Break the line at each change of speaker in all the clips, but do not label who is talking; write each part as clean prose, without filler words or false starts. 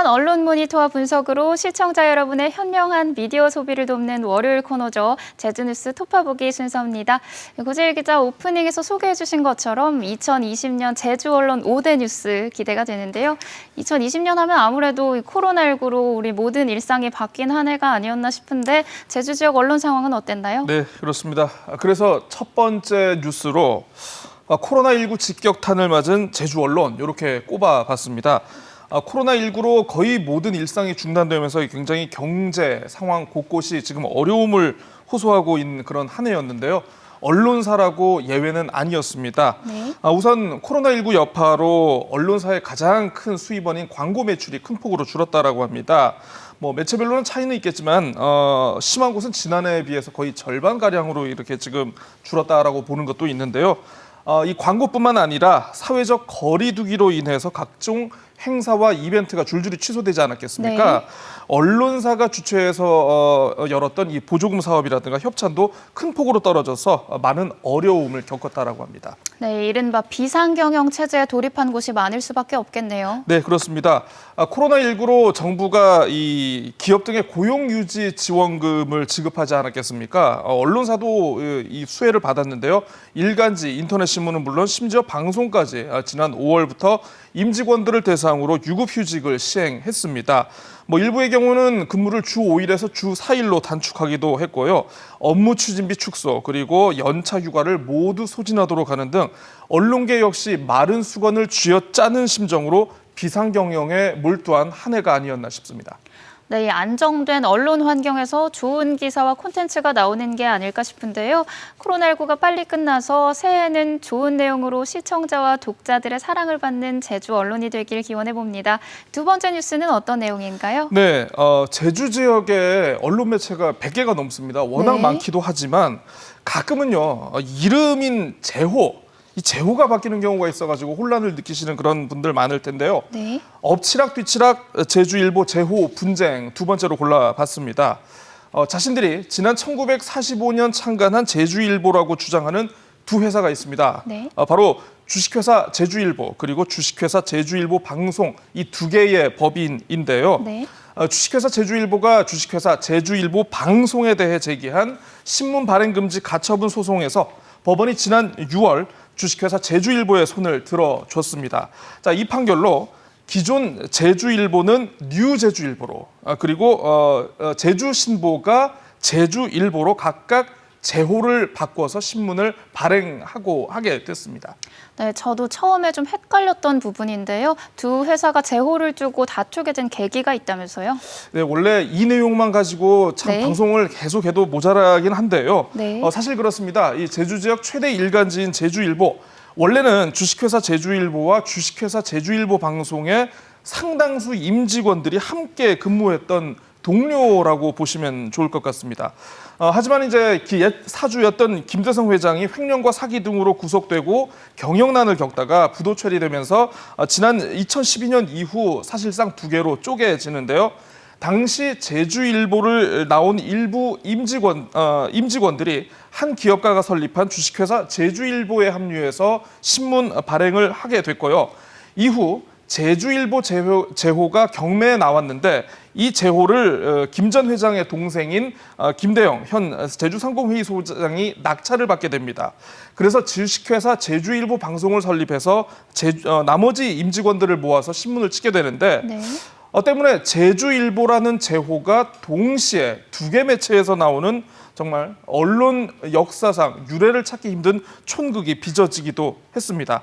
신선 언론 모니터와 분석으로 시청자 여러분의 현명한 미디어 소비를 돕는 월요일 코너죠. 제주뉴스 톱파보기 순서입니다. 고재일 기자 오프닝에서 소개해 주신 것처럼 2020년 제주 언론 5대 뉴스 기대가 되는데요. 2020년 하면 아무래도 코로나19로 우리 모든 일상이 바뀐 한 해가 아니었나 싶은데 제주 지역 언론 상황은 어땠나요?
네, 그렇습니다. 그래서 첫 번째 뉴스로 코로나19 직격탄을 맞은 제주 언론 이렇게 꼽아봤습니다. 코로나19로 거의 모든 일상이 중단되면서 굉장히 경제 상황 곳곳이 지금 어려움을 호소하고 있는 그런 한 해였는데요. 언론사라고 예외는 아니었습니다.
네.
우선 코로나19 여파로 언론사의 가장 큰 수입원인 광고 매출이 큰 폭으로 줄었다라고 합니다. 매체별로는 차이는 있겠지만 심한 곳은 지난해에 비해서 거의 절반가량으로 이렇게 지금 줄었다라고 보는 것도 있는데요. 이 광고뿐만 아니라 사회적 거리 두기로 인해서 각종 행사와 이벤트가 줄줄이 취소되지 않았겠습니까?
네.
언론사가 주최해서 열었던 이 보조금 사업이라든가 협찬도 큰 폭으로 떨어져서 많은 어려움을 겪었다라고 합니다.
네, 이른바 비상경영 체제에 돌입한 곳이 많을 수밖에 없겠네요.
네, 그렇습니다. 코로나19로 정부가 이 기업 등의 고용유지 지원금을 지급하지 않았겠습니까? 언론사도 이 수혜를 받았는데요. 일간지, 인터넷신문은 물론 심지어 방송까지 지난 5월부터 임직원들을 대상으로 유급휴직을 시행했습니다. 일부의 경우는 근무를 주 5일에서 주 4일로 단축하기도 했고요. 업무 추진비 축소 그리고 연차 휴가를 모두 소진하도록 하는 등 언론계 역시 마른 수건을 쥐어짜는 심정으로 비상경영에 몰두한 한 해가 아니었나 싶습니다.
네, 이 안정된 언론 환경에서 좋은 기사와 콘텐츠가 나오는 게 아닐까 싶은데요. 코로나19가 빨리 끝나서 새해에는 좋은 내용으로 시청자와 독자들의 사랑을 받는 제주 언론이 되길 기원해봅니다. 두 번째 뉴스는 어떤 내용인가요?
네, 제주 지역에 언론 매체가 100개가 넘습니다. 워낙
네.
많기도 하지만 가끔은요, 이름인 제호, 이 제호가 바뀌는 경우가 있어가지고 혼란을 느끼시는 그런 분들 많을 텐데요.
네.
엎치락 뒤치락 제주일보 제호 분쟁 두 번째로 골라봤습니다. 자신들이 지난 1945년 창간한 제주일보라고 주장하는 두 회사가 있습니다.
네.
바로 주식회사 제주일보 그리고 주식회사 제주일보 방송 이 두 개의 법인인데요.
네.
주식회사 제주일보가 주식회사 제주일보 방송에 대해 제기한 신문 발행 금지 가처분 소송에서 법원이 지난 6월 주식회사 제주일보의 손을 들어줬습니다. 자, 이 판결로 기존 제주일보는 뉴제주일보로 그리고 제주신보가 제주일보로 각각 제호를 바꿔서 신문을 하게 됐습니다.
네, 저도 처음에 좀 헷갈렸던 부분인데요. 두 회사가 제호를 두고 다투게 된 계기가 있다면서요?
네, 원래 이 내용만 가지고 참
네.
방송을 계속해도 모자라긴 한데요.
네.
사실 그렇습니다. 이 제주 지역 최대 일간지인 제주일보, 원래는 주식회사 제주일보와 주식회사 제주일보 방송의 상당수 임직원들이 함께 근무했던 동료라고 보시면 좋을 것 같습니다. 하지만 이제 옛 사주였던 김대성 회장이 횡령과 사기 등으로 구속되고 경영난을 겪다가 부도 처리되면서 지난 2012년 이후 사실상 두 개로 쪼개지는데요. 당시 제주일보를 나온 일부 임직원들이 한 기업가가 설립한 주식회사 제주일보에 합류해서 신문 발행을 하게 됐고요. 이후 제주일보 제호가 경매에 나왔는데 이 제호를 김 전 회장의 동생인 김대영 현 제주상공회의 소장이 낙찰을 받게 됩니다. 그래서 주식회사 제주일보 방송을 설립해서 나머지 임직원들을 모아서 신문을 찍게 되는데
네.
때문에 제주일보라는 제호가 동시에 두 개 매체에서 나오는 정말 언론 역사상 유례를 찾기 힘든 촌극이 빚어지기도 했습니다.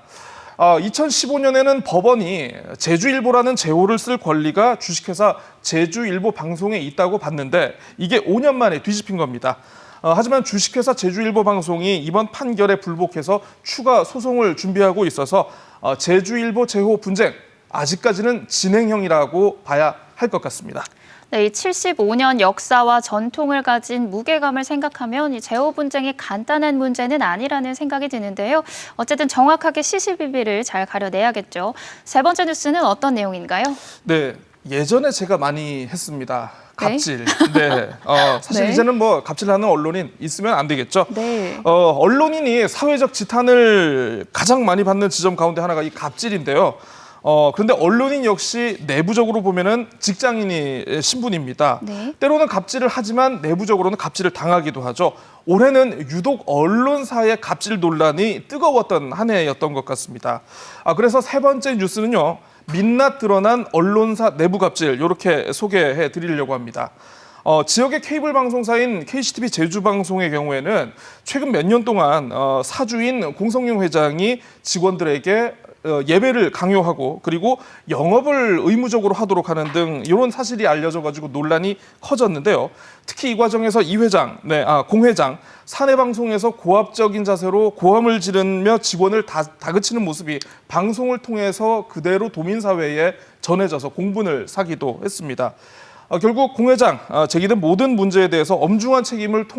2015년에는 법원이 제주일보라는 제호를 쓸 권리가 주식회사 제주일보 방송에 있다고 봤는데 이게 5년 만에 뒤집힌 겁니다. 하지만 주식회사 제주일보 방송이 이번 판결에 불복해서 추가 소송을 준비하고 있어서 제주일보 제호 분쟁 아직까지는 진행형이라고 봐야 할 것 같습니다.
네, 이 75년 역사와 전통을 가진 무게감을 생각하면 이 제호 분쟁이 간단한 문제는 아니라는 생각이 드는데요. 어쨌든 정확하게 시시비비를 잘 가려내야겠죠. 세 번째 뉴스는 어떤 내용인가요?
네, 예전에 제가 많이 했습니다. 갑질. 네. 사실
네.
이제는 갑질하는 언론인 있으면 안 되겠죠.
네.
언론인이 사회적 지탄을 가장 많이 받는 지점 가운데 하나가 이 갑질인데요. 그런데 언론인 역시 내부적으로 보면은 직장인이 신분입니다.
네.
때로는 갑질을 하지만 내부적으로는 갑질을 당하기도 하죠. 올해는 유독 언론사의 갑질 논란이 뜨거웠던 한 해였던 것 같습니다. 그래서 세 번째 뉴스는요. 민낯 드러난 언론사 내부 갑질 이렇게 소개해 드리려고 합니다. 지역의 케이블 방송사인 KCTV 제주방송의 경우에는 최근 몇 년 동안 사주인 공성용 회장이 직원들에게 예배를 강요하고 그리고 영업을 의무적으로 하도록 하는 등 이런 사실이 알려져가지고 논란이 커졌는데요. 특히 이 과정에서 이 회장, 공 회장, 사내 방송에서 고압적인 자세로 고함을 지르며 직원을 다그치는 모습이 방송을 통해서 그대로 도민사회에 전해져서 공분을 사기도 했습니다. 결국 공 회장 제기된 모든 문제에 대해서 엄중한 책임을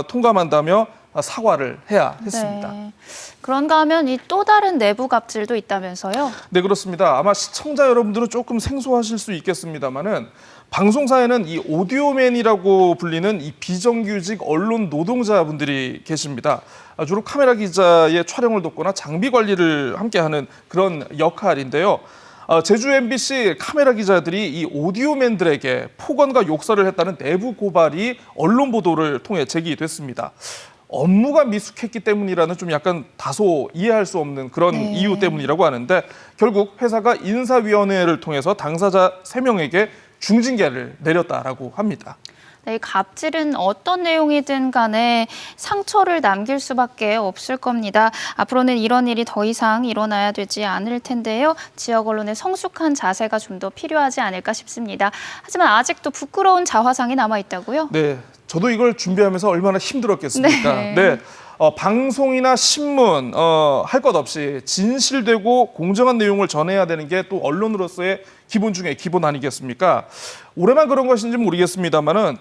통감한다며 사과를 해야 했습니다.
네. 그런가 하면 이 또 다른 내부 갑질도 있다면서요?
네, 그렇습니다. 아마 시청자 여러분들은 조금 생소하실 수 있겠습니다만은 방송사에는 이 오디오맨이라고 불리는 이 비정규직 언론 노동자분들이 계십니다. 주로 카메라 기자의 촬영을 돕거나 장비 관리를 함께하는 그런 역할인데요. 제주 MBC 카메라 기자들이 이 오디오맨들에게 폭언과 욕설을 했다는 내부 고발이 언론 보도를 통해 제기됐습니다. 업무가 미숙했기 때문이라는 좀 약간 다소 이해할 수 없는 그런 이유 때문이라고 하는데 결국 회사가 인사위원회를 통해서 당사자 3명에게 중징계를 내렸다라고 합니다.
네, 이 갑질은 어떤 내용이든 간에 상처를 남길 수밖에 없을 겁니다. 앞으로는 이런 일이 더 이상 일어나야 되지 않을 텐데요. 지역 언론의 성숙한 자세가 좀 더 필요하지 않을까 싶습니다. 하지만 아직도 부끄러운 자화상이 남아있다고요?
네, 저도 이걸 준비하면서 얼마나 힘들었겠습니까? 네. 방송이나 신문 할 것 없이 진실되고 공정한 내용을 전해야 되는 게 또 언론으로서의 기본 중에 기본 아니겠습니까? 올해만 그런 것인지 모르겠습니다만은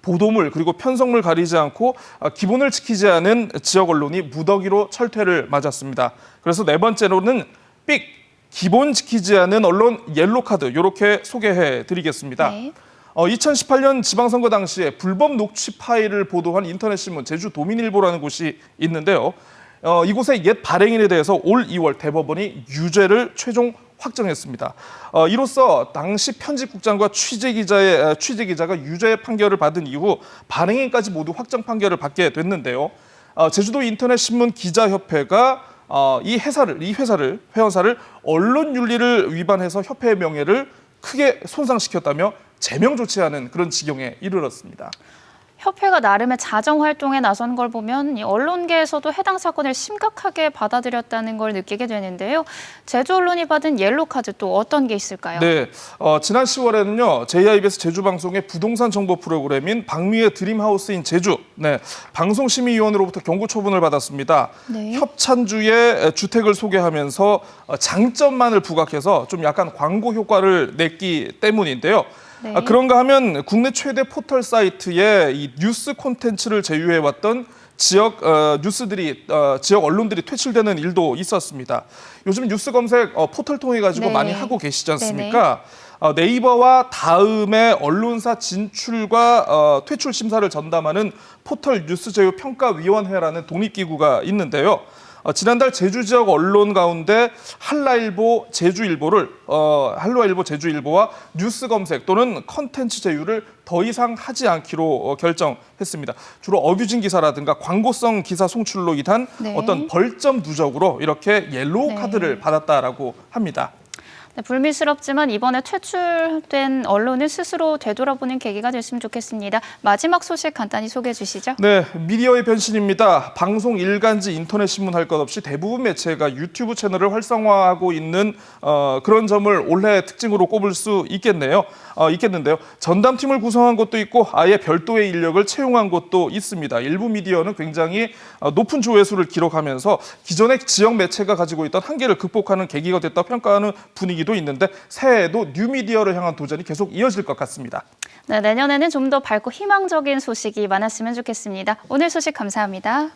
보도물 그리고 편성물 가리지 않고 기본을 지키지 않은 지역 언론이 무더기로 철퇴를 맞았습니다. 그래서 네 번째로는 기본 지키지 않은 언론 옐로 카드 이렇게 소개해 드리겠습니다.
네.
2018년 지방선거 당시에 불법 녹취 파일을 보도한 인터넷신문 제주도민일보라는 곳이 있는데요. 이곳의 옛 발행인에 대해서 올 2월 대법원이 유죄를 최종 확정했습니다. 이로써 당시 편집국장과 취재기자가 유죄 판결을 받은 이후 발행인까지 모두 확정 판결을 받게 됐는데요. 제주도 인터넷신문 기자협회가 이 회사를 언론윤리를 위반해서 협회의 명예를 크게 손상시켰다며 제명 조치하는 그런 지경에 이르렀습니다.
협회가 나름의 자정 활동에 나선 걸 보면 이 언론계에서도 해당 사건을 심각하게 받아들였다는 걸 느끼게 되는데요. 제주 언론이 받은 옐로 카드 또 어떤 게 있을까요?
네, 지난 10월에는요 JIBS 제주방송의 부동산 정보 프로그램인 박미의 드림하우스인 제주 방송심의위원회로부터 경고 처분을 받았습니다.
네.
협찬주의 주택을 소개하면서 장점만을 부각해서 좀 약간 광고 효과를 냈기 때문인데요.
네.
그런가 하면 국내 최대 포털 사이트에 이 뉴스 콘텐츠를 제휴해왔던 지역 지역 언론들이 퇴출되는 일도 있었습니다. 요즘 뉴스 검색 포털 통해 가지고 많이 하고 계시지 않습니까? 네이버와 다음에 언론사 진출과 퇴출 심사를 전담하는 포털 뉴스 제휴 평가위원회라는 독립기구가 있는데요. 지난달 제주 지역 언론 가운데 한라일보, 제주일보와 뉴스 검색 또는 컨텐츠 제휴를 더 이상 하지 않기로 결정했습니다. 주로 어뷰징 기사라든가 광고성 기사 송출로 인한 어떤 벌점 누적으로 이렇게 옐로우 카드를 받았다라고 합니다.
네, 불미스럽지만 이번에 퇴출된 언론을 스스로 되돌아보는 계기가 됐으면 좋겠습니다. 마지막 소식 간단히 소개해 주시죠.
네, 미디어의 변신입니다. 방송, 일간지, 인터넷 신문 할 것 없이 대부분 매체가 유튜브 채널을 활성화하고 있는 그런 점을 올해 특징으로 꼽을 수 있겠는데요. 전담팀을 구성한 곳도 있고 아예 별도의 인력을 채용한 곳도 있습니다. 일부 미디어는 굉장히 높은 조회수를 기록하면서 기존의 지역 매체가 가지고 있던 한계를 극복하는 계기가 됐다 평가하는 분위기도 있는데 새해에도 뉴미디어를 향한 도전이 계속 이어질 것 같습니다.
네, 내년에는 좀 더 밝고 희망적인 소식이 많았으면 좋겠습니다. 오늘 소식 감사합니다.